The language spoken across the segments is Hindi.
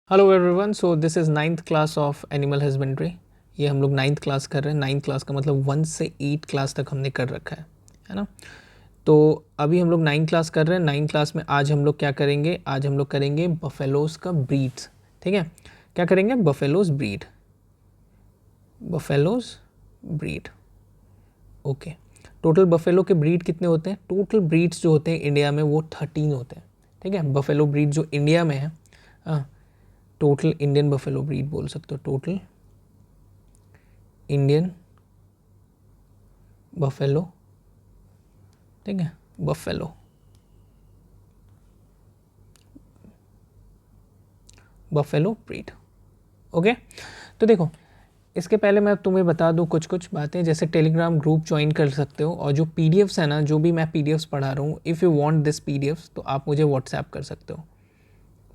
Hello everyone, so this is ninth class of animal husbandry. ये हम लोग नाइन्थ क्लास कर रहे हैं। नाइन्थ क्लास का मतलब 1 से 8 क्लास तक हमने कर रखा है ना। तो अभी हम लोग नाइन्थ क्लास कर रहे हैं। नाइन्थ क्लास में आज हम लोग क्या करेंगे? आज हम लोग करेंगे बफेलोज़ का ब्रीड्स। ठीक है, क्या करेंगे? Buffaloes breed, buffaloes breed. Okay, total buffalo के ब्रीड कितने होते हैं? टोटल ब्रीड्स जो होते हैं इंडिया में वो 13 होते हैं। ठीक है, बफेलो ब्रीड जो इंडिया में है, हाँ, टोटल इंडियन बफेलो ब्रीड बोल सकते हो। टोटल इंडियन बफेलो, ठीक है, बफेलो, बफेलो ब्रीड। ओके, तो देखो, इसके पहले मैं तुम्हें बता दूं कुछ कुछ बातें। जैसे टेलीग्राम ग्रुप ज्वाइन कर सकते हो, और जो पीडीएफ्स है ना, जो भी मैं पीडीएफ्स पढ़ा रहा हूँ, if you want this PDFs तो आप मुझे व्हाट्सएप कर सकते हो।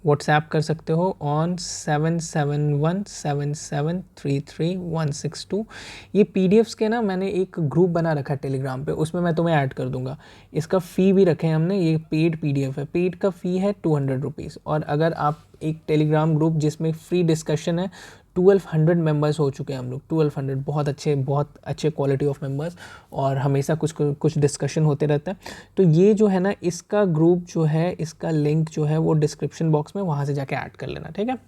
व्हाट्सएप कर सकते हो ऑन 7717733162। ये पीडीएफ्स के ना मैंने एक ग्रुप बना रखा है टेलीग्राम पे, उसमें मैं तुम्हें ऐड कर दूंगा। इसका फ़ी भी रखे हैं हमने, ये पेड पीडीएफ है। पेड का फ़ी है 200 रुपीज़। और अगर आप एक टेलीग्राम ग्रुप जिसमें फ्री डिस्कशन है, 1200 मेंबर्स हो चुके हैं हम लोग। 1200 बहुत अच्छे क्वालिटी ऑफ मेंबर्स, और हमेशा कुछ कुछ डिस्कशन होते रहता है। तो ये जो है ना, इसका ग्रुप जो है, इसका लिंक जो है वो डिस्क्रिप्शन बॉक्स में, वहाँ से जाके ऐड कर लेना। ठीक है,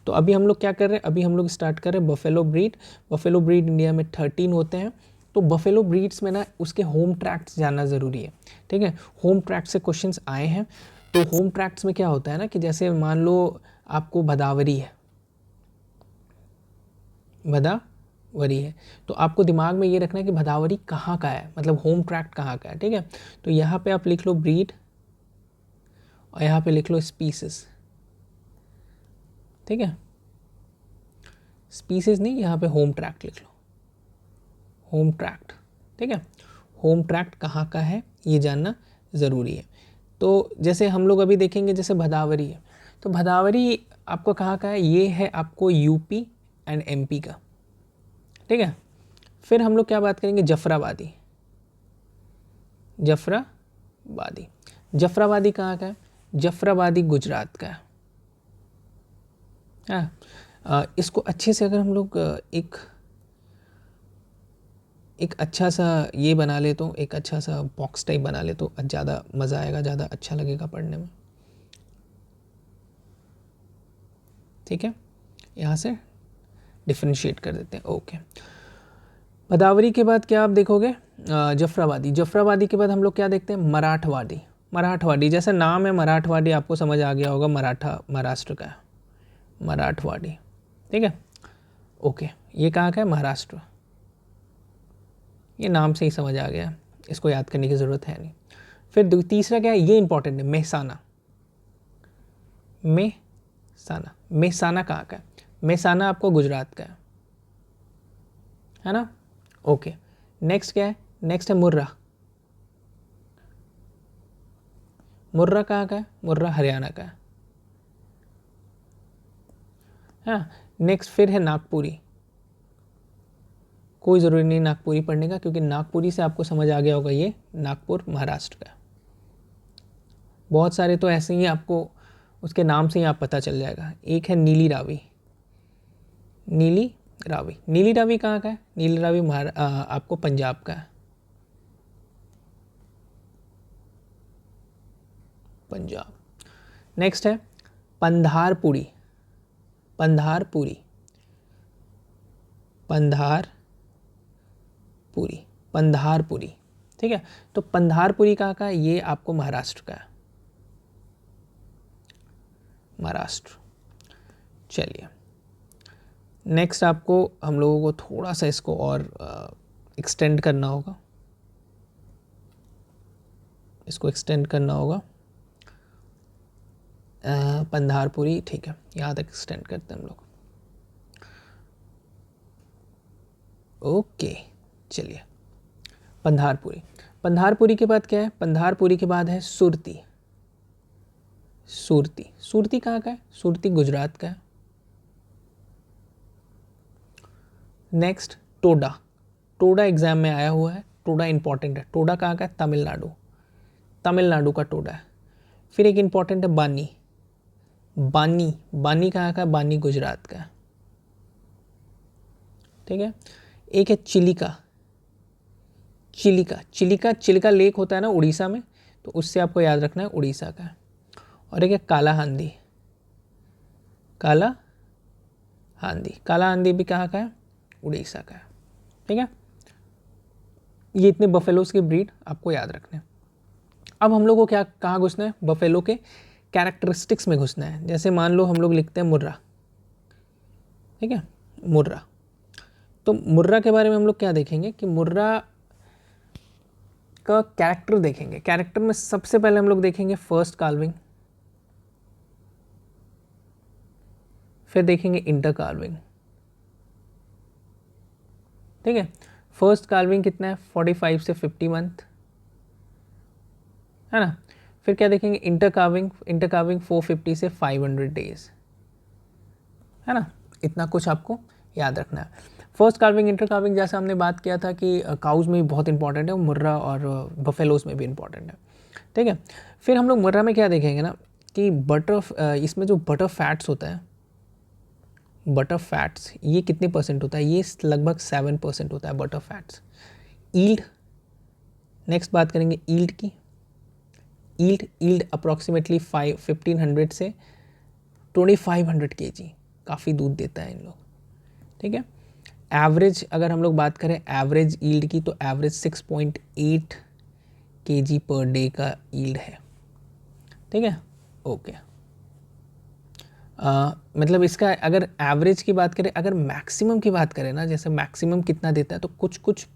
तो अभी हम लोग क्या कर रहे हैं? अभी हम लोग स्टार्ट कर रहे हैं buffalo breed. Buffalo breed India में 13 होते हैं। तो बफेलो ब्रीड्स में ना उसके होम ट्रैक्ट्स जानना ज़रूरी है। ठीक है, होम ट्रैक्ट से क्वेश्चंस आए हैं। तो होम ट्रैक्ट्स में क्या होता है ना, कि जैसे मान लो आपको भदावरी है, भदावरी है, तो आपको दिमाग में ये रखना है कि भदावरी कहाँ का है, मतलब होम ट्रैक्ट कहाँ का है। ठीक है, तो यहाँ पे आप लिख लो ब्रीड, और यहाँ पे लिख लो स्पीसीज। ठीक है, स्पीसीज नहीं, यहाँ पे होम ट्रैक्ट लिख लो, होम ट्रैक्ट। ठीक है, होम ट्रैक्ट कहाँ का है ये जानना ज़रूरी है। तो जैसे हम लोग अभी देखेंगे, जैसे भदावरी है, तो भदावरी आपको कहाँ का है? ये है आपको यूपी एंड एमपी का। ठीक है, फिर हम लोग क्या बात करेंगे? जफराबादी। जफराबादी, जफराबादी कहाँ का है? जफराबादी गुजरात का है। हाँ, इसको अच्छे से अगर हम लोग एक एक अच्छा सा ये बना ले, तो एक अच्छा सा बॉक्स टाइप बना ले तो ज़्यादा मज़ा आएगा, ज़्यादा अच्छा लगेगा पढ़ने में। ठीक है, यहाँ से डिफ्रेंशिएट कर देते हैं। ओके, भदावरी के बाद क्या आप देखोगे? जफराबादी। जफराबादी के बाद हम लोग क्या देखते हैं? मराठवाड़ी। मराठवाड़ी, जैसे नाम है मराठवाड़ी, आपको समझ आ गया होगा, मराठा, महाराष्ट्र का है, मराठवाड़ी। ठीक है, ओके, ये कहाँ का है? महाराष्ट्र। ये नाम से ही समझ आ गया, इसको याद करने की ज़रूरत है नहीं। फिर तीसरा क्या है? ये इंपॉर्टेंट है, मेहसाना। मेहसाना, मेहसाना कहाँ का है? मेहसाना आपको गुजरात का है ना। ओके, नेक्स्ट क्या है? नेक्स्ट है मुर्रा। मुर्रा कहाँ का है? मुर्रा हरियाणा का है। हाँ, नेक्स्ट फिर है नागपुरी। कोई ज़रूरी नहीं नागपुरी पढ़ने का, क्योंकि नागपुरी से आपको समझ आ गया होगा ये नागपुर महाराष्ट्र का है। बहुत सारे तो ऐसे ही आपको उसके नाम से ही आप पता चल जाएगा। एक है नीली रावी। नीली रावी, नीली रावी कहाँ का है? नीली रावी आपको पंजाब का है, पंजाब। नेक्स्ट है पंधारपुरी। पंधारपुरी, पंधारपुरी, पंधारपुरी। ठीक है, तो पंधारपुरी कहाँ का है? ये आपको महाराष्ट्र का है, महाराष्ट्र। चलिए, नेक्स्ट आपको हम लोगों को थोड़ा सा इसको और एक्सटेंड करना होगा, इसको एक्सटेंड करना होगा। पंधारपुरी, ठीक है, यहाँ तक एक्सटेंड करते हैं हम लोग। ओके, चलिए, पंधारपुरी। पंधारपुरी के बाद क्या है? पंधारपुरी के बाद है सुरती। सुरती, सुरती कहाँ का है? सुरती गुजरात का है। नेक्स्ट टोडा। टोडा एग्जाम में आया हुआ है, टोडा इंपॉर्टेंट है। टोडा कहाँ का है? तमिलनाडु, तमिलनाडु का टोडा है। फिर एक इंपॉर्टेंट है बानी। बानी, बानी कहाँ का है? बानी गुजरात का है, ठीक है। एक है चिलिका, चिलिका, चिलिका, चिलिका लेक होता है ना उड़ीसा में, तो उससे आपको याद रखना है उड़ीसा का है। और एक है काला हांदी, काला हांदी, काला हांदी भी कहाँ का है? उड़ीसा का है, ठीक है। ये इतने बफेलोज के ब्रीड आपको याद रखने हैं। अब हम लोग को क्या कहाँ घुसना है? बफेलो के कैरेक्टरिस्टिक्स में घुसना है। जैसे मान लो हम लोग लिखते हैं मुर्रा, ठीक है, मुर्रा। तो मुर्रा के बारे में हम लोग क्या देखेंगे कि मुर्रा का कैरेक्टर देखेंगे। कैरेक्टर में सबसे पहले हम लोग देखेंगे फर्स्ट कार्विंग, फिर देखेंगे इंटर कार्विंग, ठीक है। फर्स्ट कार्विंग कितना है? 45 से 50 मंथ, है ना। फिर क्या देखेंगे? इंटर कार्विंग, इंटर कार्विंग 450 से 500 डेज, है ना। इतना कुछ आपको याद रखना है। फर्स्ट कार्विंग, इंटर कार्विंग, जैसा हमने बात किया था कि काउज में भी बहुत इंपॉर्टेंट है, मुर्रा और बफेलोज में भी इंपॉर्टेंट है, ठीक है। फिर हम लोग मुर्रा में क्या देखेंगे ना कि बटर, इसमें जो बटर फैट्स होता है, बटर फैट्स ये कितने परसेंट होता है? ये लगभग 7% होता है बटर फैट्स। ईल्ड, नेक्स्ट बात करेंगे ईल्ड की। ईल्ड, ईल्ड अप्रॉक्सीमेटली 1500 से 2500 kg, काफ़ी दूध देता है इन लोग, ठीक है। एवरेज अगर हम लोग बात करें एवरेज ईल्ड की, तो एवरेज 6.8 kg पर डे का ईल्ड है, ठीक है, ओके। मतलब इसका अगर एवरेज की बात करें, अगर मैक्सिमम की बात करें ना, जैसे मैक्सिमम कितना देता है, तो कुछ कुछ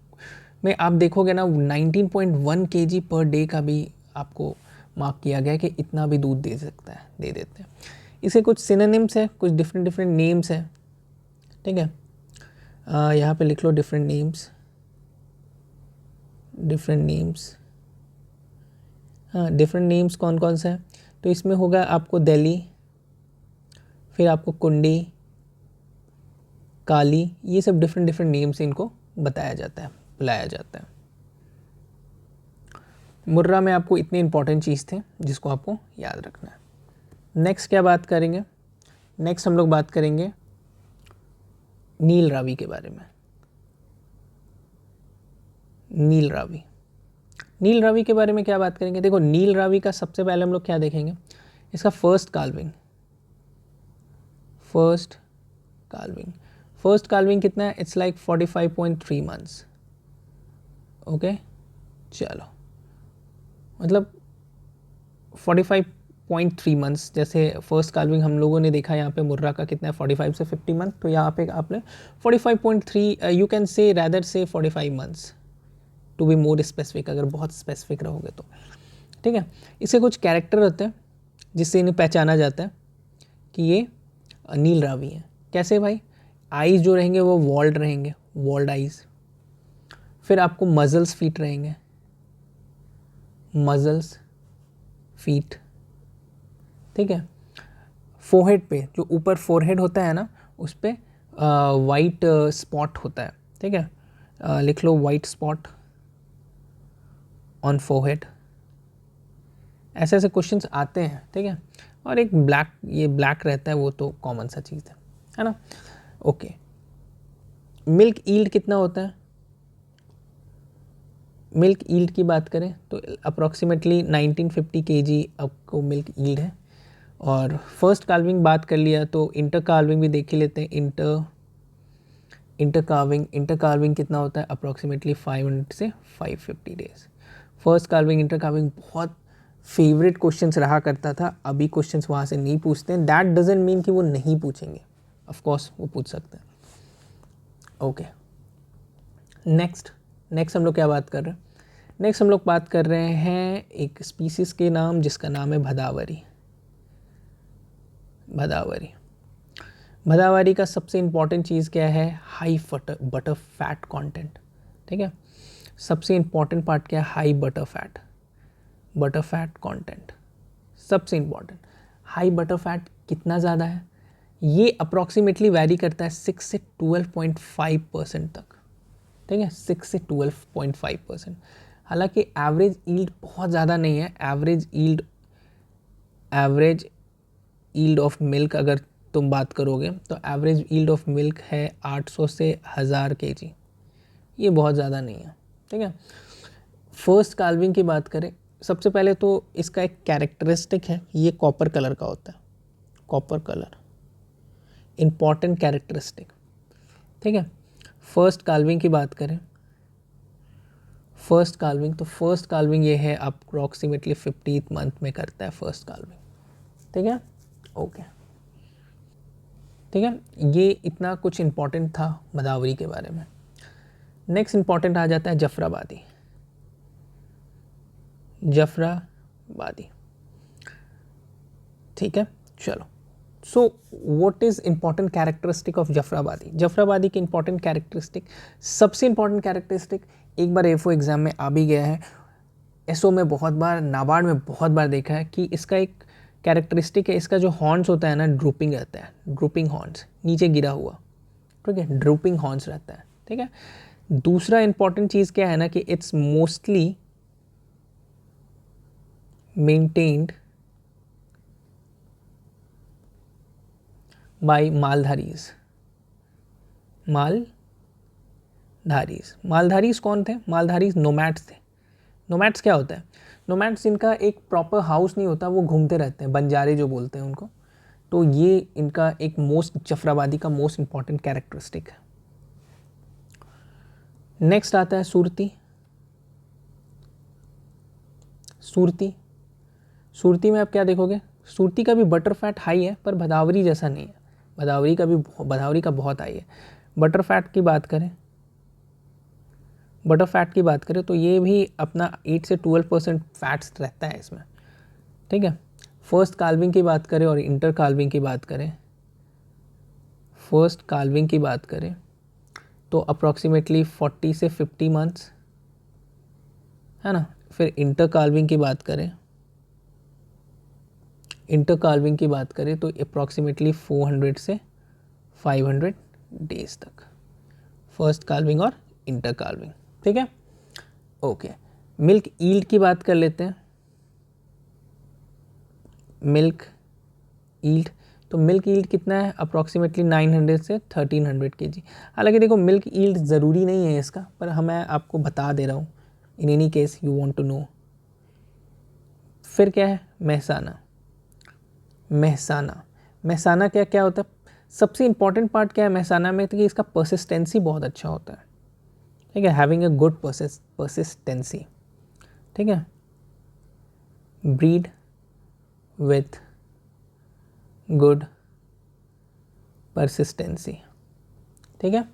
में आप देखोगे ना 19.1 kg पर डे का भी आपको मार्क किया गया है कि इतना भी दूध दे सकता है, दे देते हैं। इसके कुछ सिनोनिम्स है, कुछ डिफरेंट डिफरेंट नेम्स हैं, ठीक है। यहाँ पे लिख लो डिफरेंट नेम्स, डिफरेंट नेम्स। हाँ, डिफरेंट नेम्स कौन कौन से हैं? तो इसमें होगा आपको दिल्ली, फिर आपको कुंडी, काली, ये सब डिफरेंट डिफरेंट नेम से इनको बताया जाता है, बुलाया जाता है। मुर्रा में आपको इतने इंपॉर्टेंट चीज़ थे जिसको आपको याद रखना है। नेक्स्ट क्या बात करेंगे? नेक्स्ट हम लोग बात करेंगे नील रावी के बारे में। नील रावी, नील रावी के बारे में क्या बात करेंगे? देखो नील रावी का सबसे पहले हम लोग क्या देखेंगे, इसका first calving, first calving, first calving कितना है? It's like 45.3 months, okay. चलो मतलब 45.3 मंथ्स, जैसे फर्स्ट काल्विंग हम लोगों ने देखा यहाँ पे मुर्रा का कितना है 45 से 50 मंथ, तो यहाँ पे आपने 45.3, यू कैन से रैदर से 45 months to be more specific, अगर बहुत स्पेसिफिक रहोगे तो, ठीक है। इसके कुछ कैरेक्टर होते हैं जिससे इन्हें पहचाना जाता है कि ये नील रावी है। कैसे भाई? आईज जो रहेंगे वो वॉल्ड रहेंगे, वॉल्ड आईज। फिर आपको मजल्स फीट रहेंगे, मजल्स फीट, ठीक है। फोरहेड पे, जो ऊपर फोरहेड होता है ना, उस पर वाइट स्पॉट होता है, ठीक है। लिख लो वाइट स्पॉट ऑन फोरहेड, ऐसे ऐसे क्वेश्चंस आते हैं, ठीक है। और एक ब्लैक, ये ब्लैक रहता है, वो तो कॉमन सा चीज़ है ना, ओके। मिल्क ईल्ड कितना होता है? मिल्क ईल्ड की बात करें तो अप्रॉक्सीमेटली 1950 kg आपको मिल्क ईल्ड है। और फर्स्ट काल्विंग बात कर लिया तो इंटर काल्विंग भी देख ही लेते हैं। इंटर कार्विंग कितना होता है? अप्रॉक्सीमेटली 500 से 550 days. First carving, inter carving बहुत फेवरेट क्वेश्चंस रहा करता था, अभी क्वेश्चंस वहाँ से नहीं पूछते हैं। दैट डजंट मीन कि वो नहीं पूछेंगे, ऑफ कोर्स वो पूछ सकते हैं, ओके। नेक्स्ट हम लोग क्या बात कर रहे हैं? नेक्स्ट हम लोग बात कर रहे हैं एक स्पीसीज के नाम जिसका नाम है भदावरी। भदावरी, भदावरी का सबसे इम्पॉर्टेंट चीज़ क्या है? हाई बटर फैट कंटेंट, ठीक है। सबसे इम्पॉर्टेंट पार्ट क्या है? हाई बटर फैट कंटेंट सबसे इम्पॉर्टेंट। हाई बटर फैट कितना ज़्यादा है? ये अप्रॉक्सीमेटली वैरी करता है 6 से 12.5% तक, ठीक है, 6 से 12.5%। हालांकि एवरेज ईल्ड बहुत ज़्यादा नहीं है, एवरेज ईल्ड ऑफ मिल्क अगर तुम बात करोगे तो एवरेज ईल्ड ऑफ मिल्क है 800 से 1000 kg। ये बहुत ज़्यादा नहीं है, ठीक है। फर्स्ट काल्विंग की बात करें, सबसे पहले तो इसका एक कैरेक्टरिस्टिक है, ये कॉपर कलर का होता है, कॉपर कलर इम्पॉर्टेंट कैरेक्टरिस्टिक, ठीक है। फर्स्ट काल्विंग की बात करें, फर्स्ट काल्विंग, तो फर्स्ट काल्विंग ये है अप्रॉक्सीमेटली 50th मंथ में करता है फर्स्ट काल्विंग, ठीक है। ओके, ठीक है। ये इतना कुछ इम्पॉर्टेंट था मदावरी के बारे में। नेक्स्ट इम्पॉर्टेंट आ जाता है जफराबादी, जफराबादी, ठीक है। चलो, so what is important characteristic of Jafarabadi? Jafarabadi की इंपॉर्टेंट कैरेक्टरिस्टिक, सबसे इंपॉर्टेंट कैरेक्टरिस्टिक एक बार एफओ एग्ज़ाम में आ भी गया है, एसओ में बहुत बार, नाबार्ड में बहुत बार देखा है कि इसका एक कैरेक्टरिस्टिक है, इसका जो हॉर्न्स होता है ना, ड्रूपिंग रहता है, ड्रूपिंग हॉर्न्स, नीचे गिरा हुआ, ठीक है, ड्रूपिंग हॉर्न्स रहता है, ठीक है। दूसरा इंपॉर्टेंट चीज़ क्या है ना कि इट्स मोस्टली मेंटेन्ड बाय मालधारीज। मालधारीज कौन थे? मालधारीज नोमैड्स थे। नोमैड्स क्या होता है? नोमैड्स, इनका एक प्रॉपर हाउस नहीं होता, वो घूमते रहते हैं, बंजारे जो बोलते हैं उनको। तो ये इनका एक मोस्ट, जफराबादी का मोस्ट इंपॉर्टेंट कैरेक्टरिस्टिक है। नेक्स्ट आता है सुरती। सुरती में आप क्या देखोगे? सुरती का भी बटर फैट हाई है, पर भदावरी जैसा नहीं है। भदावरी का बहुत हाई है। बटर फैट की बात करें तो ये भी अपना 8 से 12% फैट्स रहता है इसमें, ठीक है। फर्स्ट काल्विंग की बात करें और इंटर काल्विंग की बात करें, फर्स्ट काल्विंग की बात करें तो अप्रॉक्सीमेटली 40 से 50 मंथ्स है ना। फिर इंटर काल्विंग की बात करें तो अप्रॉक्सीमेटली 400 से 500 डेज तक, फर्स्ट काल्विंग और इंटर काल्विंग, ठीक है। ओके, मिल्क ईल्ड की बात कर लेते हैं। मिल्क ईल्ड, तो मिल्क ईल्ड कितना है? अप्रॉक्सीमेटली 900 से 1300 kg। हालांकि देखो, मिल्क ईल्ड ज़रूरी नहीं है इसका, पर मैं आपको बता दे रहा हूँ, in any case you want to know. फिर क्या है? महसाना क्या क्या होता है? सबसे इंपॉर्टेंट पार्ट क्या है महसाना में? तो कि इसका परसिस्टेंसी बहुत अच्छा होता है, ठीक है, हैविंग ए गुड परसिस्टेंसी, ठीक है। ब्रीड विथ गुड परसिस्टेंसी, ठीक है।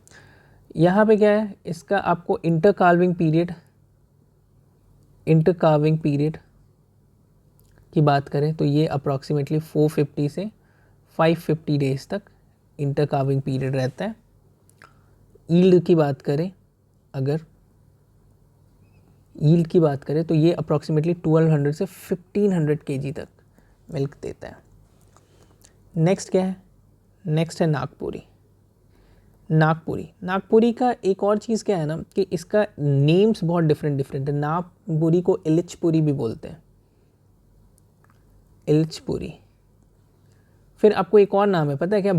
यहाँ पे क्या है इसका, आपको इंटर काल्विंग पीरियड की बात करें तो ये अप्रॉक्सीमेटली 450 से 550 डेज तक इंटर काल्विंग पीरियड रहता है। ईल्ड की बात करें तो ये अप्रॉक्सीमेटली 1200 से 1500 kg तक मिल्क देता है। नेक्स्ट क्या है? नेक्स्ट है नागपुरी का एक और चीज़ क्या है ना कि इसका नेम्स बहुत डिफरेंट है। नागपुरी को इलिचपुरी भी बोलते हैं, इलिचपुरी। फिर आपको एक और नाम है, पता है क्या?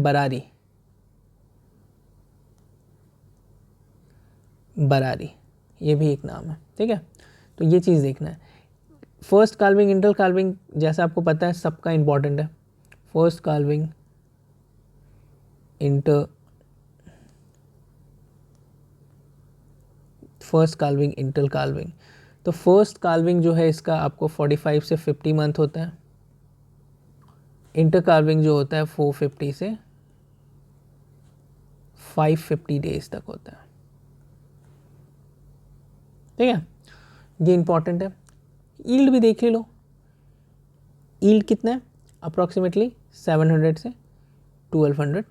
बरारी, ये भी एक नाम है, ठीक है। तो ये चीज़ देखना है। फर्स्ट काल्विंग, इंटर काल्विंग जैसा आपको पता है सबका इंपॉर्टेंट है। First calving, inter calving. तो फर्स्ट काल्विंग जो है इसका आपको 45 से 50 मंथ होता है। इंटर काल्विंग जो होता है 450 से 550 डेज तक होता है, ठीक है। ये इंपॉर्टेंट है। ईल्ड भी देख लो, ईल्ड कितना है? अप्रॉक्सीमेटली 700 से 1200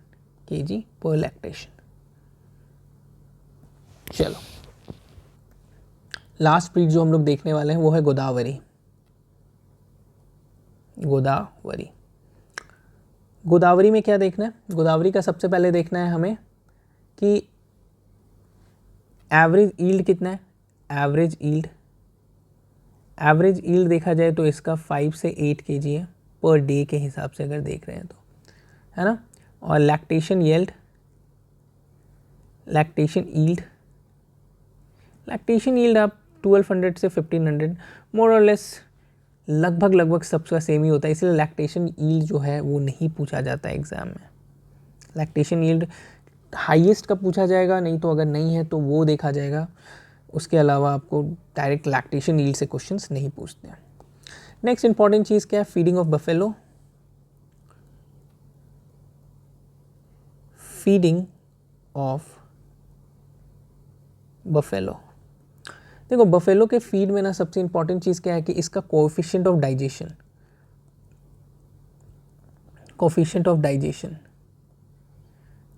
kg पर लैक्टेशन। चलो, लास्ट ब्रीड जो हम लोग देखने वाले हैं वो है गोदावरी। गोदावरी में क्या देखना है? गोदावरी का सबसे पहले देखना है हमें कि एवरेज ईल्ड कितना है। एवरेज ईल्ड देखा जाए तो इसका 5 से 8 kg है, पर डे के हिसाब से अगर देख रहे हैं तो, है ना। और लैक्टेशन यील्ड, लैक्टेशन यील्ड आप 1200 से 1500 मोर और लेस लगभग सबका सेम ही होता है, इसलिए लैक्टेशन यील्ड जो है वो नहीं पूछा जाता है एग्ज़ाम में। लैक्टेशन यील्ड हाईएस्ट का पूछा जाएगा, नहीं तो अगर नहीं है तो वो देखा जाएगा, उसके अलावा आपको डायरेक्ट लैक्टेशन यील्ड से क्वेश्चंस नहीं पूछते हैं। नेक्स्ट इंपॉर्टेंट चीज़ क्या है, feeding of buffalo. Feeding of buffalo, देखो बफेलो के फीड में ना सबसे इंपॉर्टेंट चीज़ क्या है कि इसका कोएफिशिएंट ऑफ डाइजेशन,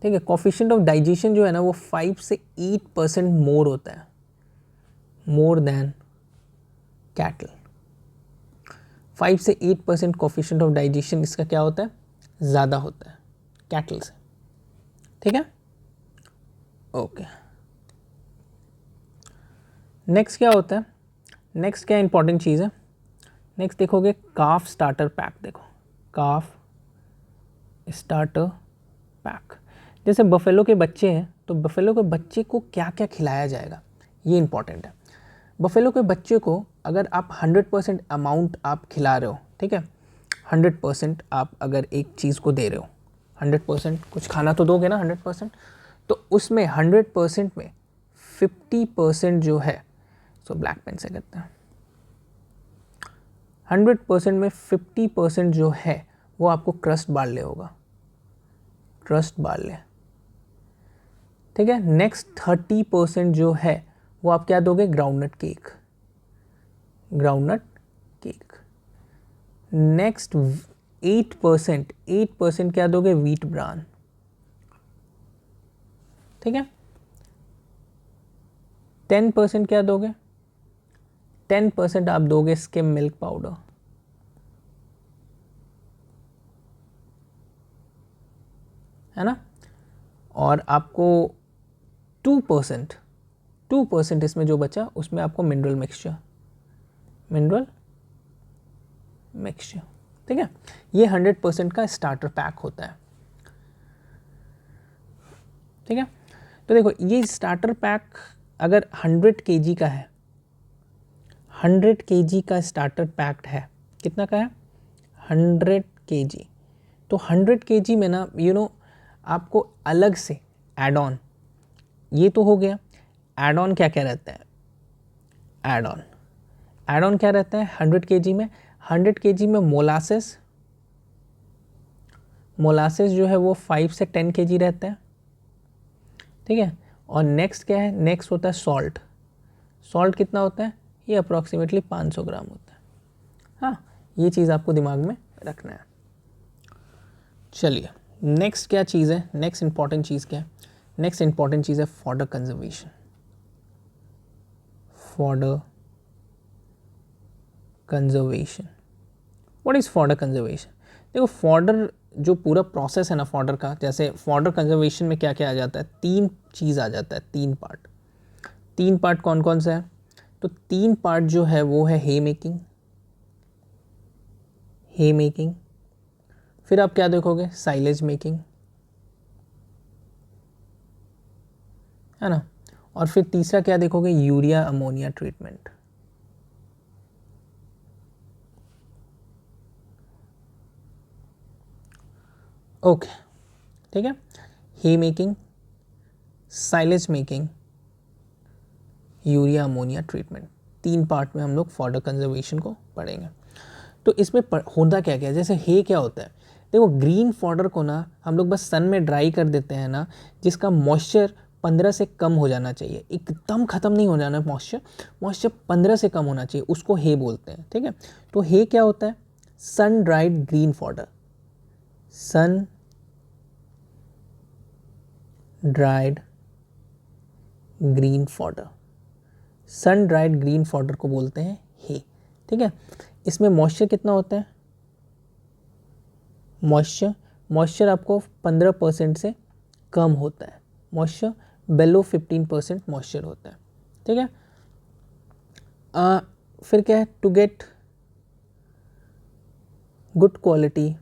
ठीक है। कोएफिशिएंट ऑफ डाइजेशन जो है ना वो 5 से 8% मोर होता है, मोर देन कैटल। 5 से 8% कोएफिशिएंट ऑफ डाइजेशन इसका क्या होता है, ज़्यादा होता है कैटल से, ठीक है। ओके, नेक्स्ट क्या होता है, नेक्स्ट क्या इंपॉर्टेंट चीज़ है, नेक्स्ट देखोगे काफ स्टार्टर पैक। देखो काफ स्टार्टर पैक, जैसे बफेलो के बच्चे हैं तो बफेलो के बच्चे को क्या क्या खिलाया जाएगा ये इंपॉर्टेंट है। बफेलो के बच्चे को अगर आप 100% अमाउंट आप खिला रहे हो, ठीक है, 100% आप अगर एक चीज़ को दे रहे हो, 100% कुछ खाना तो दोगे ना 100%, तो उसमें 100% में 50% जो है, सो ब्लैक पेन से करते हैं, 100% में 50% जो है वो आपको क्रस्ट बार्ले होगा, क्रस्ट बार्ले, ठीक है। नेक्स्ट 30% जो है वो आप क्या दोगे, groundnut cake, groundnut cake. Next 8% क्या दोगे, व्हीट ब्रान, ठीक है। 10% क्या दोगे, 10% आप दोगे स्किम मिल्क पाउडर, है ना। और आपको 2% इसमें जो बचा उसमें आपको मिनरल मिक्सचर, ठीक है। ये 100% का स्टार्टर पैक होता है, ठीक है। तो देखो ये स्टार्टर पैक अगर 100 kg का है, 100 kg का स्टार्टर पैक्ड है, कितना का है, 100 kg, तो 100 kg में ना आपको अलग से एड ऑन, ये तो हो गया। एड ऑन क्या क्या रहता है, एड ऑन क्या रहता है 100 kg में, 100 kg में मोलासेस जो है वो 5 से 10 kg रहता है, ठीक है। और नेक्स्ट क्या है, नेक्स्ट होता है सॉल्ट कितना होता है, ये अप्रॉक्सीमेटली 500 ग्राम होता है। हाँ, ये चीज़ आपको दिमाग में रखना है। चलिए नेक्स्ट क्या चीज़ है, नेक्स्ट इंपॉर्टेंट चीज़ क्या है, नेक्स्ट इंपॉर्टेंट चीज़ है fodder conservation. What is fodder conservation, देखो फॉडर जो पूरा प्रोसेस है ना फॉडर का, जैसे फॉडर कंजर्वेशन में क्या क्या आ जाता है, 3 चीज़ आ जाता है, 3 पार्ट कौन कौन सा है, तो 3 पार्ट जो है वो है हे मेकिंग, फिर आप क्या देखोगे, साइलेज मेकिंग, है ना, और फिर तीसरा क्या देखोगे, यूरिया अमोनिया ट्रीटमेंट। ओके, ठीक है, hay making, silage making, urea ammonia treatment, 3 part में हम लोग फॉडर कंजर्वेशन को पढ़ेंगे। तो इसमें होता क्या क्या है, जैसे हे क्या होता है, देखो ग्रीन फॉडर को ना हम लोग बस सन में ड्राई कर देते हैं ना, जिसका मॉइस्चर 15 से कम हो जाना चाहिए, एकदम ख़त्म नहीं हो जाना मॉइस्चर 15 से कम होना चाहिए, उसको हे बोलते हैं, ठीक है। तो हे क्या होता है, sun dried green fodder, sun dried green fodder, sun dried green fodder को बोलते हैं हे, ठीक है। इसमें मॉइस्चर कितना होता है, मॉइस्चर आपको 15% से कम होता है, मॉइस्चर बेलो 15% मॉइस्चर होता है, ठीक है। फिर क्या है, टू गेट गुड क्वालिटी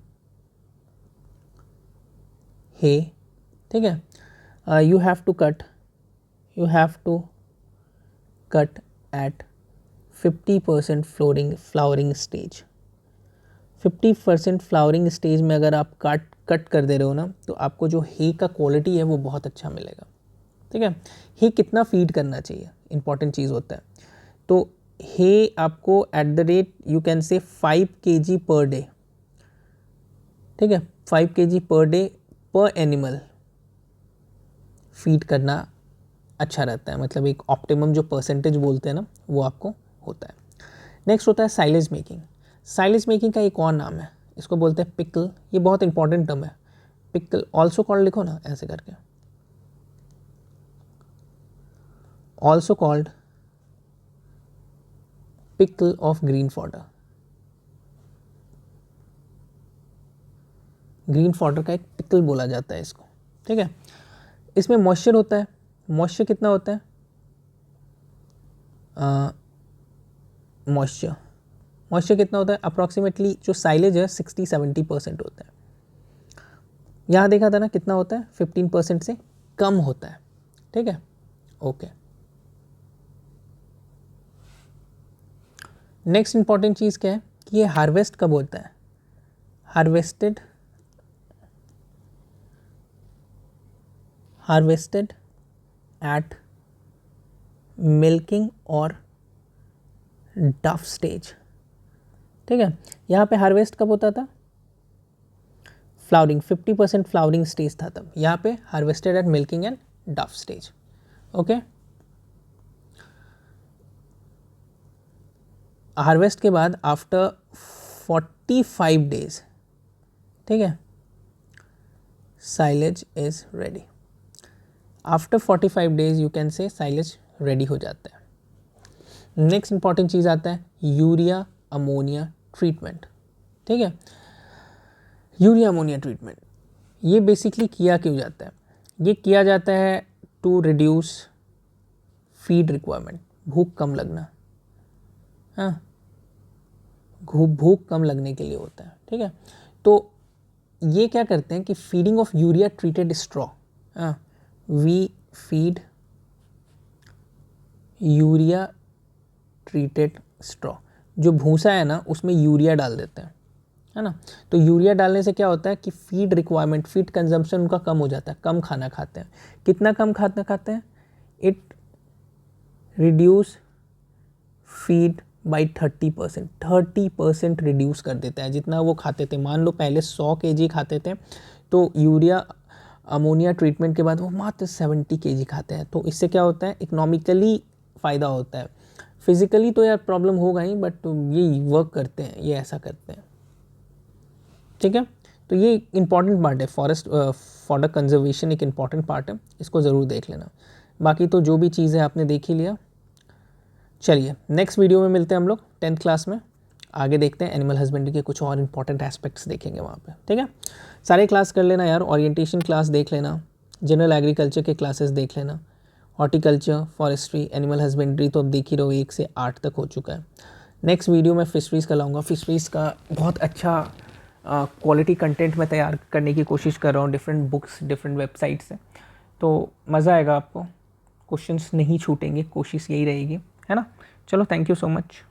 है, ठीक है। You have to cut at 50% flowering stage. 50% flowering stage में अगर आप कट कर दे रहे हो ना, तो आपको जो हे का क्वालिटी है वो बहुत अच्छा मिलेगा, ठीक है। हे कितना फीड करना चाहिए, इंपॉर्टेंट चीज़ होता है। तो हे आपको at the rate you can say 5 kg per day, ठीक है, 5 kg पर डे पर एनिमल फीड करना अच्छा रहता है, मतलब एक ऑप्टिमम जो परसेंटेज बोलते हैं ना वो आपको होता है। नेक्स्ट होता है साइलेज मेकिंग। साइलेज मेकिंग का एक और नाम है, इसको बोलते हैं पिकल। ये बहुत इंपॉर्टेंट टर्म है, पिकल ऑल्सो कॉल्ड, लिखो ना ऐसे करके, also called pickle of green fodder. Green fodder का एक पिकल बोला जाता है इसको, ठीक है। इसमें मॉइस्चर होता है, मॉइस्चर कितना होता है, मॉइस्चर कितना होता है अप्रॉक्सीमेटली, जो साइलेज है 60-70% होता है। यहाँ देखा था ना कितना होता है, 15% से कम होता है, ठीक है, ओके। नेक्स्ट इंपॉर्टेंट चीज़ क्या है कि ये हार्वेस्ट कब होता है, हार्वेस्टेड एट मिल्किंग और डफ स्टेज, ठीक है। यहाँ पे हार्वेस्ट कब होता था, फ्लावरिंग 50% फ्लावरिंग स्टेज था तब, यहाँ पे हार्वेस्टेड एट मिल्किंग एंड डफ स्टेज, ओके। हार्वेस्ट के बाद आफ्टर 45 डेज, ठीक है, silage is ready. After 45 days you can say silage ready हो जाता है। नेक्स्ट इंपॉर्टेंट चीज़ आता है यूरिया अमोनिया ट्रीटमेंट, ठीक है। यूरिया अमोनिया ट्रीटमेंट ये बेसिकली किया क्यों जाता है, ये किया जाता है टू रिड्यूस फीड रिक्वायरमेंट, भूख कम लगना, हाँ, भूख कम लगने के लिए होता है, ठीक है। तो ये क्या करते हैं कि feeding of urea treated straw, हाँ, we feed urea treated straw, जो भूसा है ना उसमें यूरिया डाल देते हैं, है ना। तो यूरिया डालने से क्या होता है कि फीड रिक्वायरमेंट, फीड कंजम्पशन उनका कम हो जाता है, कम खाना खाते हैं। कितना कम खाना खाते हैं, it reduce feed by 30%, 30% reduce कर देता है जितना वो खाते थे। मान लो पहले 100 kg खाते थे, तो यूरिया अमोनिया ट्रीटमेंट के बाद वो मात्र 70 kg खाते हैं। तो इससे क्या होता है, इकोनॉमिकली फ़ायदा होता है। फिजिकली तो यार प्रॉब्लम होगा ही, बट ये वर्क करते हैं, ये ऐसा करते हैं, ठीक है। तो ये इंपॉर्टेंट पार्ट है, फॉरेस्ट फॉडर कंजर्वेशन एक इंपॉर्टेंट पार्ट है, इसको ज़रूर देख लेना। बाकी तो जो भी चीज़ है आपने देख ही लिया। चलिए नेक्स्ट वीडियो में मिलते हैं हम लोग 10th क्लास में, आगे देखते हैं एनिमल हस्बेंड्री के कुछ और इंपॉर्टेंट एस्पेक्ट्स देखेंगे वहाँ पे, ठीक है। सारे क्लास कर लेना यार, ओरिएंटेशन क्लास देख लेना, जनरल एग्रीकल्चर के क्लासेस देख लेना, हॉर्टिकल्चर, फॉरेस्ट्री, एनिमल हस्बेंड्री तो अब देख ही रहो 1 से 8 तक हो चुका है। नेक्स्ट वीडियो में फिशरीज़ का लाऊंगा, फिशरीज़ का बहुत अच्छा क्वालिटी कंटेंट मैं तैयार करने की कोशिश कर रहा हूँ, डिफरेंट बुक्स, डिफरेंट वेबसाइट से, तो मज़ा आएगा आपको, क्वेश्चंस नहीं छूटेंगे, कोशिश यही रहेगी, है ना। चलो थैंक यू सो मच।